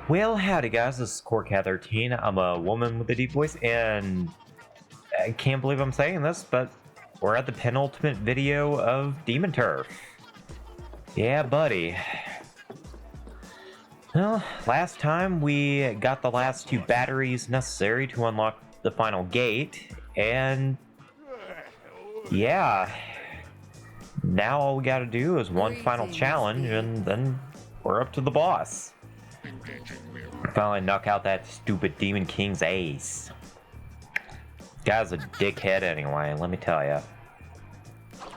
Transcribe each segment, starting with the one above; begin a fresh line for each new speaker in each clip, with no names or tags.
Well, howdy guys, this is CoreCat13. I'm a woman with a deep voice, and I can't believe I'm saying this, but we're at the penultimate video of Demon Turf. Yeah, buddy. Well, last time we got the last 2 batteries necessary to unlock the final gate, and yeah, now all we gotta do is one final challenge, and then we're up to the boss. Finally knock out that stupid Demon King's ace. Guy's a dickhead anyway, let me tell ya.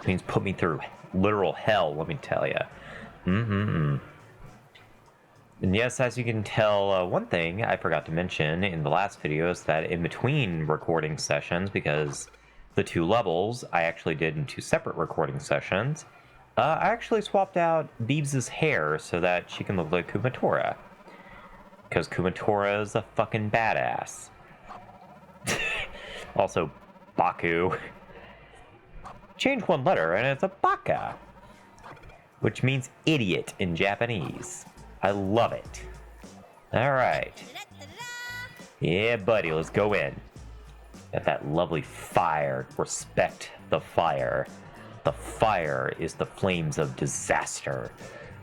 Means put me through literal hell, let me tell ya. And yes, as you can tell, one thing I forgot to mention in the last video is that in between recording sessions, because the 2 levels I actually did in 2 separate recording sessions, I actually swapped out Beebs' hair so that she can look like Kumatora. Because Kumatora is a fucking badass. Also, Baku. Change 1 letter and it's a baka, which means idiot in Japanese. I love it. Alright. Yeah, buddy, let's go in. Got that lovely fire. Respect the fire. The fire is the flames of disaster,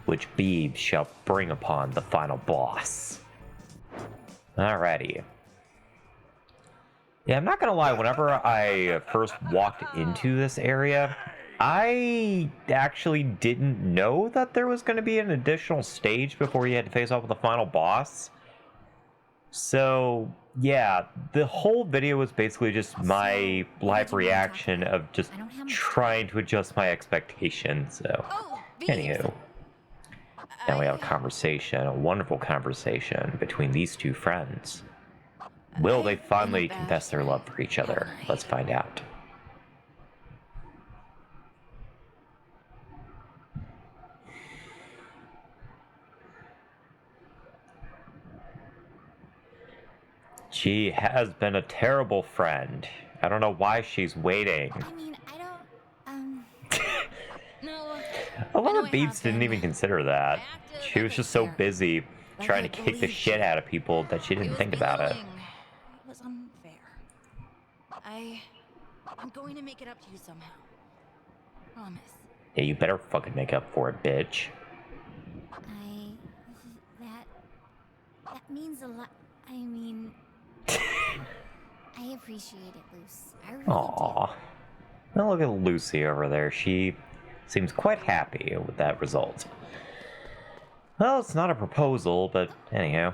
which Beeb shall bring upon the final boss. Alrighty. Yeah, I'm not gonna lie, whenever I first walked into this area, I actually didn't know that there was gonna be an additional stage before you had to face off with the final boss. So, yeah, the whole video was basically just my live reaction of just trying to adjust my expectations, so, anywho. Now we have a conversation, a wonderful conversation between these 2 friends. Will they finally confess their love for each other? Let's find out. She has been a terrible friend. I don't know why she's waiting.
I mean, I don't, no.
A lot of Beebs didn't even consider that. She was just so busy trying to kick the shit out of people that she didn't think about it.
It was unfair. I'm going to make it up to you somehow. Promise.
Yeah, you better fucking make up for it, bitch.
That means a lot. I mean, I appreciate it, Luce. I really
Aww. Now look at Lucy over there. She seems quite happy with that result. Well, it's not a proposal, but anyhow.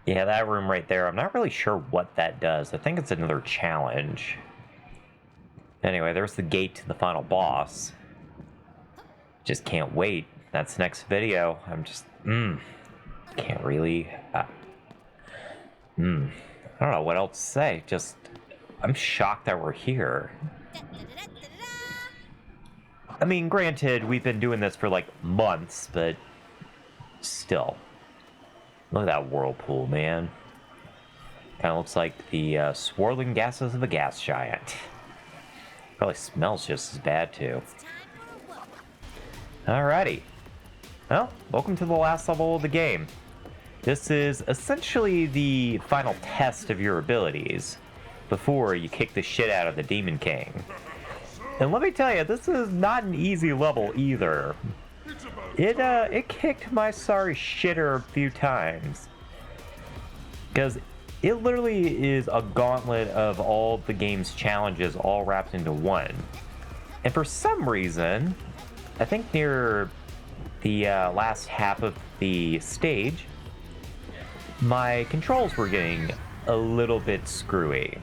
Yeah, that room right there, I'm not really sure what that does. I think it's another challenge. Anyway, there's the gate to the final boss. Just can't wait. That's next video. I'm just, can't really, I don't know what else to say. Just, I'm shocked that we're here. I mean, granted, we've been doing this for like months, but still. Look at that whirlpool, man. Kind of looks like the swirling gases of a gas giant. Probably smells just as bad, too. Alrighty. Well, welcome to the last level of the game. This is essentially the final test of your abilities before you kick the shit out of the Demon King. And let me tell you, this is not an easy level either. It kicked my sorry shitter a few times. Because it literally is a gauntlet of all the game's challenges all wrapped into one. And for some reason, I think near the last half of the stage, my controls were getting a little bit screwy.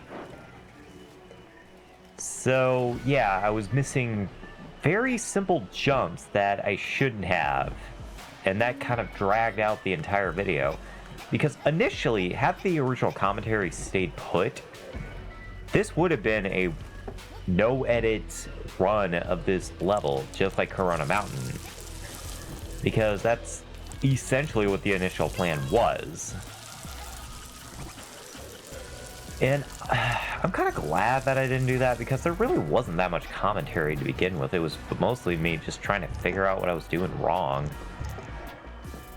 So, yeah, I was missing very simple jumps that I shouldn't have. And that kind of dragged out the entire video. Because initially, had the original commentary stayed put, this would have been a no-edit run of this level, just like Corona Mountain. Because that's essentially what the initial plan was. And I'm kind of glad that I didn't do that, because there really wasn't that much commentary to begin with. It was mostly me just trying to figure out what I was doing wrong.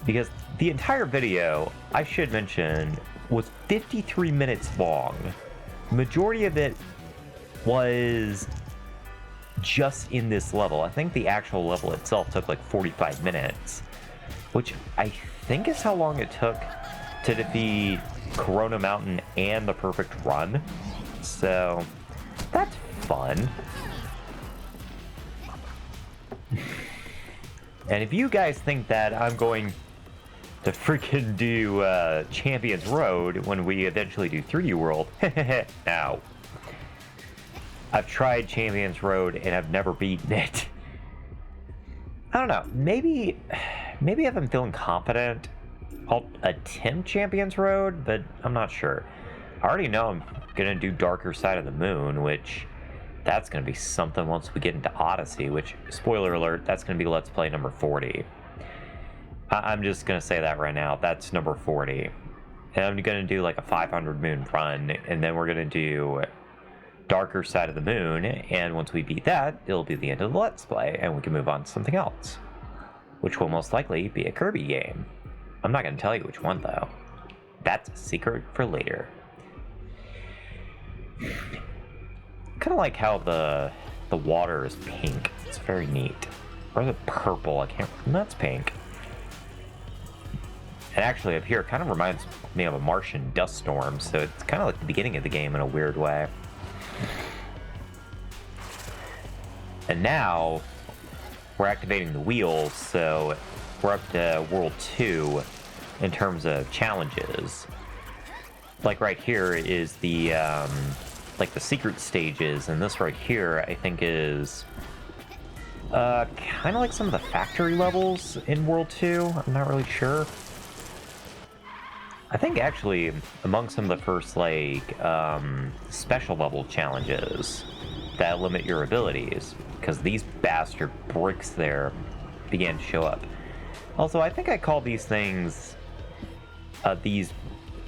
because the entire video, I should mention, was 53 minutes long. Majority of it was just in this level. I think the actual level itself took like 45 minutes, which I think is how long it took to defeat Corona Mountain and the Perfect Run. So that's fun. And if you guys think that I'm going to freaking do Champions Road when we eventually do 3D World, no. I've tried Champions Road and I've never beaten it. I don't know. Maybe if I'm feeling confident, I'll attempt Champions Road, but I'm not sure. I already know I'm gonna do Darker Side of the Moon, which that's gonna be something once we get into Odyssey, which, spoiler alert, that's gonna be Let's Play number 40. I'm just gonna say that right now, that's number 40. And I'm gonna do like a 500 moon run, and then we're gonna do Darker Side of the Moon, and once we beat that, it'll be the end of the Let's Play, and we can move on to something else, which will most likely be a Kirby game. I'm not gonna tell you which one though. That's a secret for later. Kind of like how the water is pink. It's very neat. Or is it purple? I can't. No, it's pink. And actually, up here, it kind of reminds me of a Martian dust storm. So it's kind of like the beginning of the game in a weird way. And now we're activating the wheels, so we're up to World 2 in terms of challenges. Like right here is the like the secret stages, and this right here I think is kind of like some of the factory levels in World 2. I'm not really sure. I think actually among some of the first like special level challenges that limit your abilities, because these bastard bricks there began to show up. Also, I think I call these things these,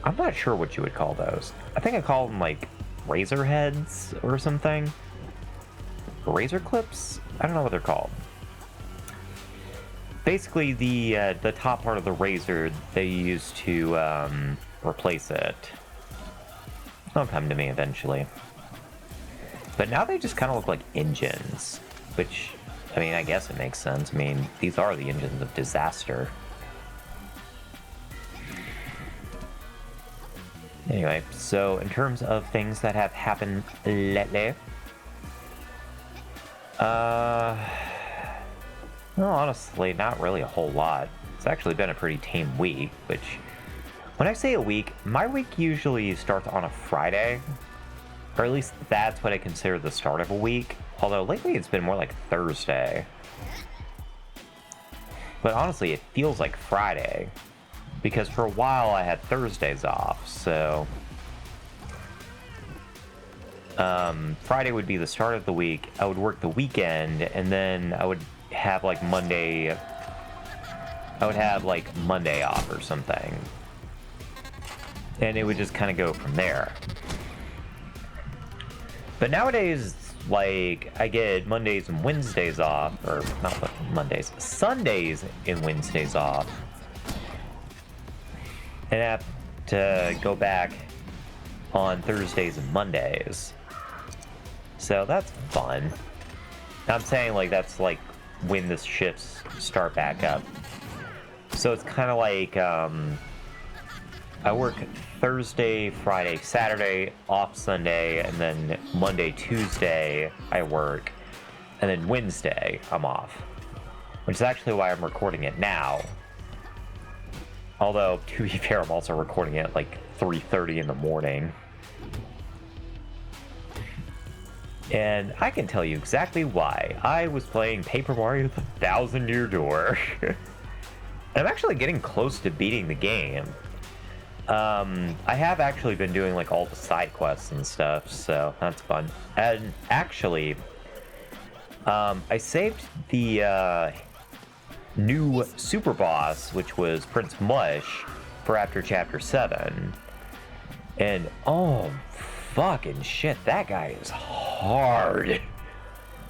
I'm not sure what you would call those. I think I call them like razor heads or something. Razor clips? I don't know what they're called. Basically, the top part of the razor they use to replace it. They'll come to me eventually. But now they just kind of look like engines, which, I mean, I guess it makes sense. I mean, these are the engines of disaster. Anyway, so in terms of things that have happened lately, well, honestly, not really a whole lot. It's actually been a pretty tame week, which, when I say a week, my week usually starts on a Friday, or at least that's what I consider the start of a week, although lately it's been more like Thursday. But honestly, it feels like Friday, because for a while I had Thursdays off, so Friday would be the start of the week. I would work the weekend, and then I would have like Monday off or something, and it would just kind of go from there. But nowadays, like, I get Mondays and Wednesdays off, or not Mondays, Sundays and Wednesdays off, and I have to go back on Thursdays and Mondays. So that's fun. I'm saying, like, that's like when the shifts start back up. So it's kind of like I work Thursday, Friday, Saturday, off Sunday, and then Monday, Tuesday I work, and then Wednesday I'm off, which is actually why I'm recording it now. Although, to be fair, I'm also recording it at like 3:30 in the morning. And I can tell you exactly why. I was playing Paper Mario The Thousand-Year Door. I'm actually getting close to beating the game. I have actually been doing like all the side quests and stuff, so that's fun. And actually, I saved the new super boss, which was Prince Mush, for after Chapter 7. And oh, fucking shit, that guy is hard.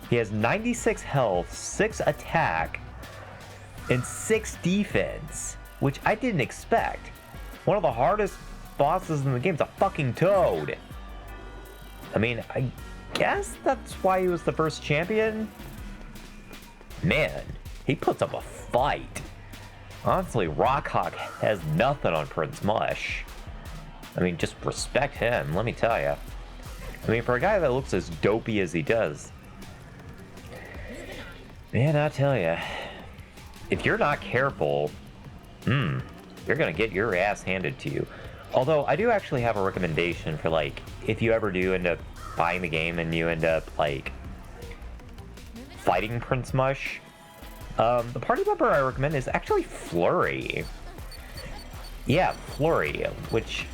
He has 96 health, 6 attack, and 6 defense. which I didn't expect. One of the hardest bosses in the game is a fucking toad. I mean, I guess that's why he was the first champion. Man, he puts up a fight. Honestly, Rockhawk has nothing on Prince Mush. I mean, just respect him, let me tell you. I mean, for a guy that looks as dopey as he does, man, I tell you, if you're not careful, you're gonna get your ass handed to you. Although, I do actually have a recommendation for, like, if you ever do end up buying the game and you end up, like, fighting Prince Mush, the party member I recommend is actually Flurry. Yeah, Flurry, which,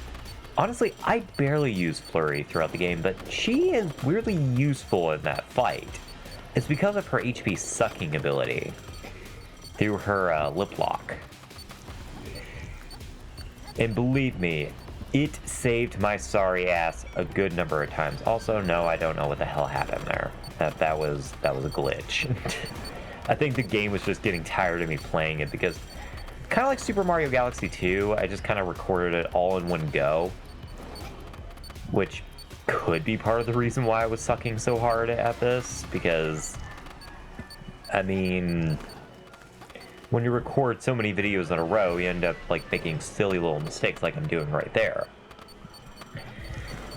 honestly, I barely use Flurry throughout the game, but she is weirdly useful in that fight. It's because of her HP sucking ability through her lip lock. And believe me, it saved my sorry ass a good number of times. Also, no, I don't know what the hell happened there. That was a glitch. I think the game was just getting tired of me playing it because, kind of like Super Mario Galaxy 2, I just kind of recorded it all in one go, which could be part of the reason why I was sucking so hard at this, because, I mean, when you record so many videos in a row, you end up, like, making silly little mistakes like I'm doing right there.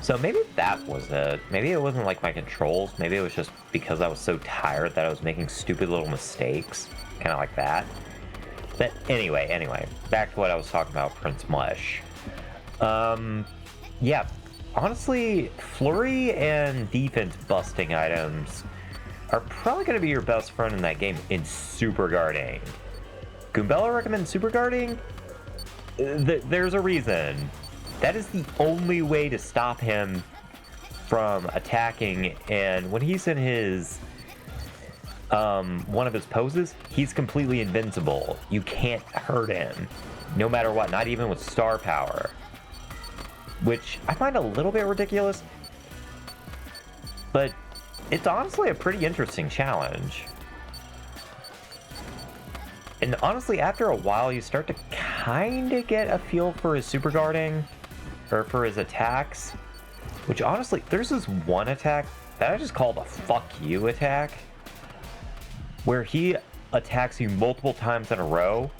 So maybe that was it. Maybe it wasn't, like, my controls. Maybe it was just because I was so tired that I was making stupid little mistakes. Kind of like that. But anyway, back to what I was talking about, Prince Mush. Yeah, honestly, Flurry and defense busting items are probably going to be your best friend in that game in Super Guarding. Goombella recommends Super Guarding? There's a reason. That is the only way to stop him from attacking, and when he's in his one of his poses, he's completely invincible. You can't hurt him, no matter what, not even with star power. Which I find a little bit ridiculous, but it's honestly a pretty interesting challenge. And honestly, after a while, you start to kind of get a feel for his super guarding, or for his attacks. Which honestly, there's this one attack that I just call the fuck you attack, where he attacks you multiple times in a row.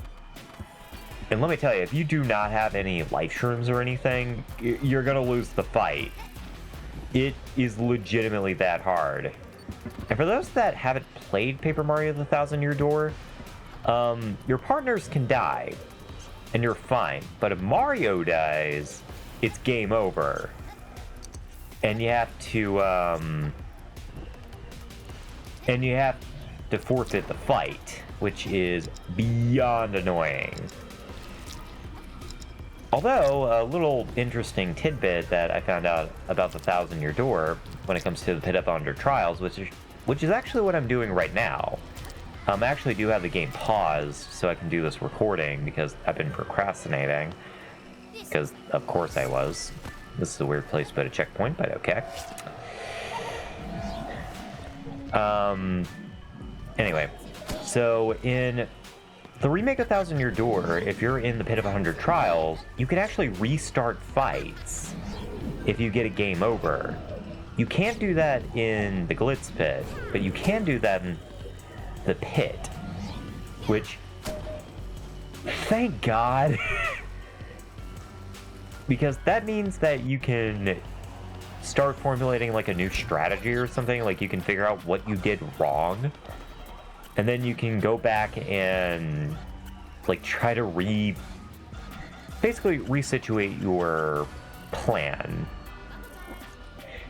And let me tell you, if you do not have any life shrooms or anything, you're gonna lose the fight. It is legitimately that hard. And for those that haven't played Paper Mario the Thousand-Year Door, your partners can die, and you're fine. But if Mario dies, it's game over. And you have to forfeit the fight, which is beyond annoying. Although, a little interesting tidbit that I found out about the Thousand-Year Door when it comes to the Pit Up Under Trials, which is actually what I'm doing right now. I actually do have the game paused so I can do this recording because I've been procrastinating. Because, of course, I was. This is a weird place to put a checkpoint, but okay. Anyway, so in the remake of Thousand-Year Door, if you're in the Pit of 100 Trials, you can actually restart fights if you get a game over. You can't do that in the Glitz Pit, but you can do that in the pit, which, thank God, because that means that you can start formulating like a new strategy or something. Like you can figure out what you did wrong, and then you can go back and like try to basically resituate your plan.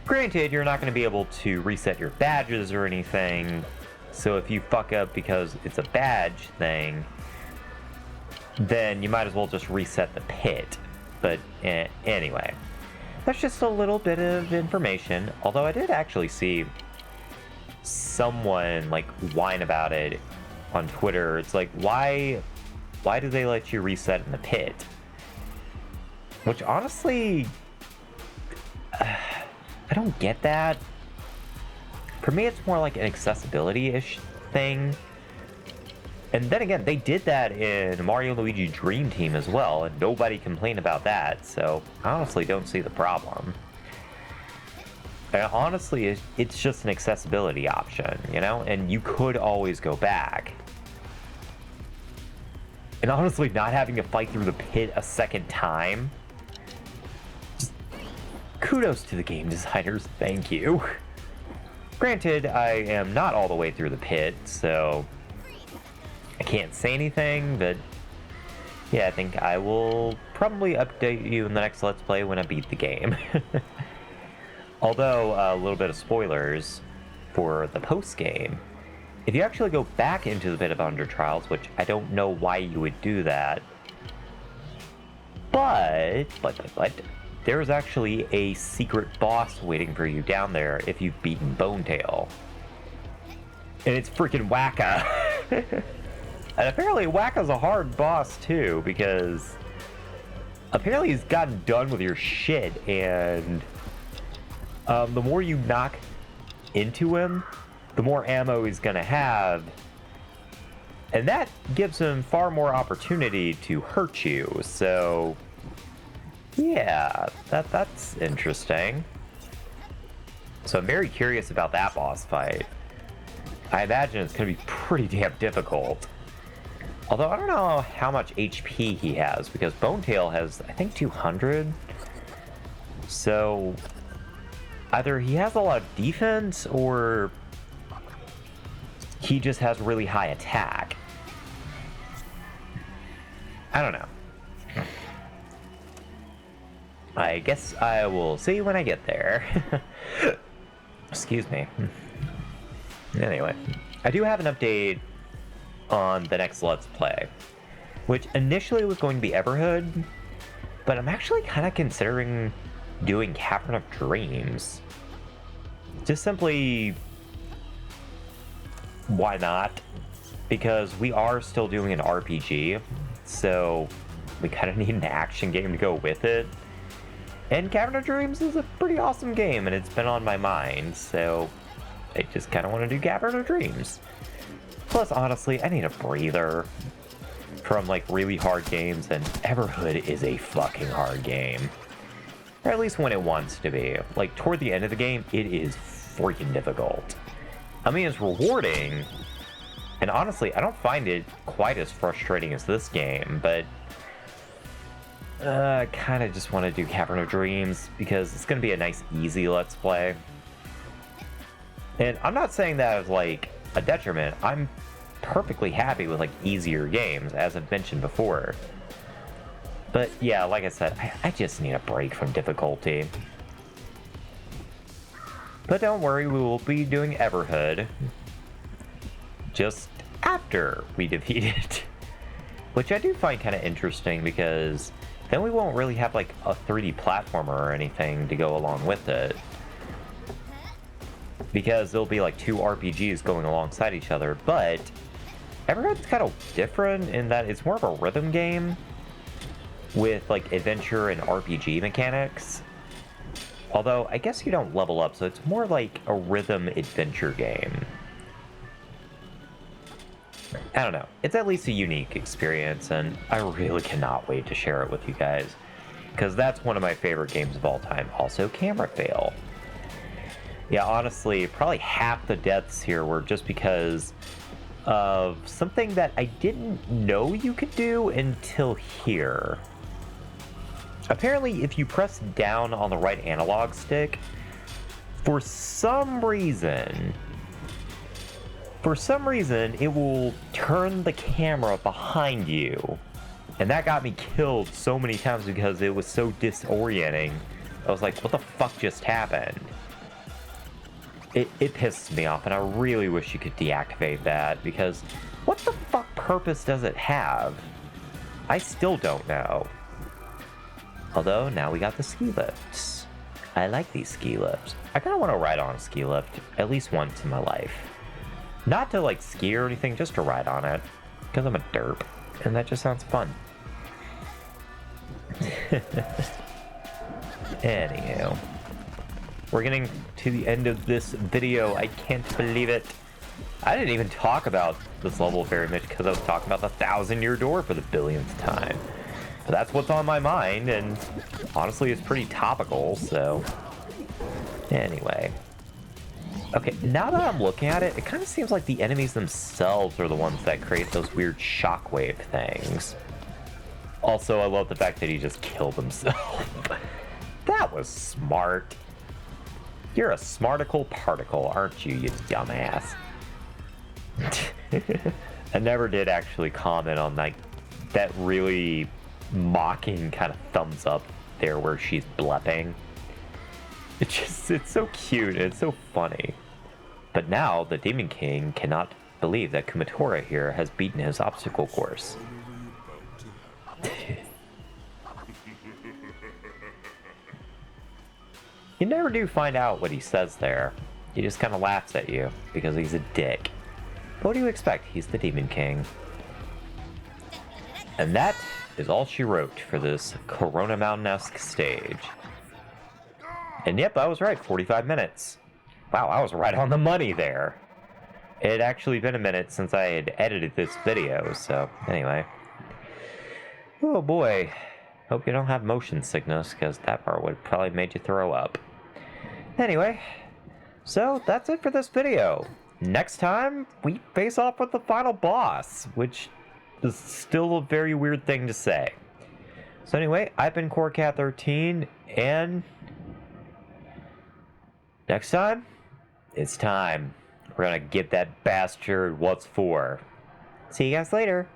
Granted, you're not going to be able to reset your badges or anything, so if you fuck up because it's a badge thing, then you might as well just reset the pit. But anyway, that's just a little bit of information. Although I did actually see someone like whine about it on Twitter. It's like, why do they let you reset in the pit? Which honestly, I don't get that. For me, it's more like an accessibility-ish thing. And then again, they did that in Mario & Luigi Dream Team as well, and nobody complained about that, so I honestly don't see the problem. And honestly, it's just an accessibility option, you know? And you could always go back. And honestly, not having to fight through the pit a second time, just kudos to the game designers, thank you. Granted, I am not all the way through the pit, so I can't say anything, but yeah, I think I will probably update you in the next Let's Play when I beat the game. Although, a little bit of spoilers for the post-game. If you actually go back into the Pit of Under Trials, which I don't know why you would do that, but there is actually a secret boss waiting for you down there if you've beaten Bonetail. And it's freaking Wacka. And apparently Wacka's a hard boss too, because apparently he's gotten done with your shit, and the more you knock into him, the more ammo he's gonna have, and that gives him far more opportunity to hurt you. So yeah, that's interesting. So I'm very curious about that boss fight. I imagine it's gonna be pretty damn difficult. Although I don't know how much HP he has, because Bonetail has, I think, 200. So either he has a lot of defense, or he just has really high attack. I don't know. I guess I will see when I get there. Excuse me. Anyway, I do have an update on the next Let's Play, which initially was going to be Everhood, but I'm actually kind of considering doing Cavern of Dreams. Just simply, why not? Because we are still doing an RPG, so we kind of need an action game to go with it. And Cavern of Dreams is a pretty awesome game, and it's been on my mind, so I just kind of want to do Cavern of Dreams. Plus, honestly, I need a breather from, like, really hard games, and Everhood is a fucking hard game. Or at least when it wants to be. Like, toward the end of the game, it is freaking difficult. I mean, it's rewarding, and honestly, I don't find it quite as frustrating as this game, but I kind of just want to do Cavern of Dreams, because it's going to be a nice, easy Let's Play. And I'm not saying that as, like, a detriment. I'm perfectly happy with, like, easier games, as I've mentioned before. But yeah, like I said, I just need a break from difficulty. But don't worry, we will be doing Everhood just after we defeat it. Which I do find kind of interesting, because then we won't really have, like, a 3D platformer or anything to go along with it. Because there'll be, like, two RPGs going alongside each other, but Everhood's kind of different in that it's more of a rhythm game with, like, adventure and RPG mechanics. Although, I guess you don't level up, so it's more like a rhythm adventure game. I don't know. It's at least a unique experience, and I really cannot wait to share it with you guys, because that's one of my favorite games of all time. Also, camera fail. Yeah, honestly, probably half the deaths here were just because of something that I didn't know you could do until here. Apparently, if you press down on the right analog stick, for some reason, it will turn the camera behind you. And that got me killed so many times because it was so disorienting. I was like, what the fuck just happened? It pisses me off, and I really wish you could deactivate that, because what the fuck purpose does it have? I still don't know. Although, now we got the ski lifts. I like these ski lifts. I kind of want to ride on a ski lift at least once in my life. Not to, like, ski or anything, just to ride on it. Because I'm a derp, and that just sounds fun. Anywho. We're getting to the end of this video. I can't believe it. I didn't even talk about this level very much because I was talking about the Thousand-Year Door for the billionth time. But that's what's on my mind, and honestly, it's pretty topical, so... Anyway. Okay, now that I'm looking at it, it kind of seems like the enemies themselves are the ones that create those weird shockwave things. Also, I love the fact that he just killed himself. That was smart. You're a smarticle particle, aren't you, you dumbass? I never did actually comment on like that really mocking kind of thumbs up there where she's blepping. It's so cute, it's so funny. But now the Demon King cannot believe that Kumatora here has beaten his obstacle course. You never do find out what he says there. He just kind of laughs at you because he's a dick. What do you expect? He's the Demon King. And that is all she wrote for this Corona Mountain-esque stage. And yep, I was right, 45 minutes. Wow, I was right on the money there. It had actually been a minute since I had edited this video, so anyway. Oh boy. Hope you don't have motion sickness, because that part would have probably made you throw up. Anyway, so that's it for this video. Next time, we face off with the final boss, which is still a very weird thing to say. So anyway, I've been CoreCat13, and next time, it's time. We're gonna get that bastard what's for. See you guys later.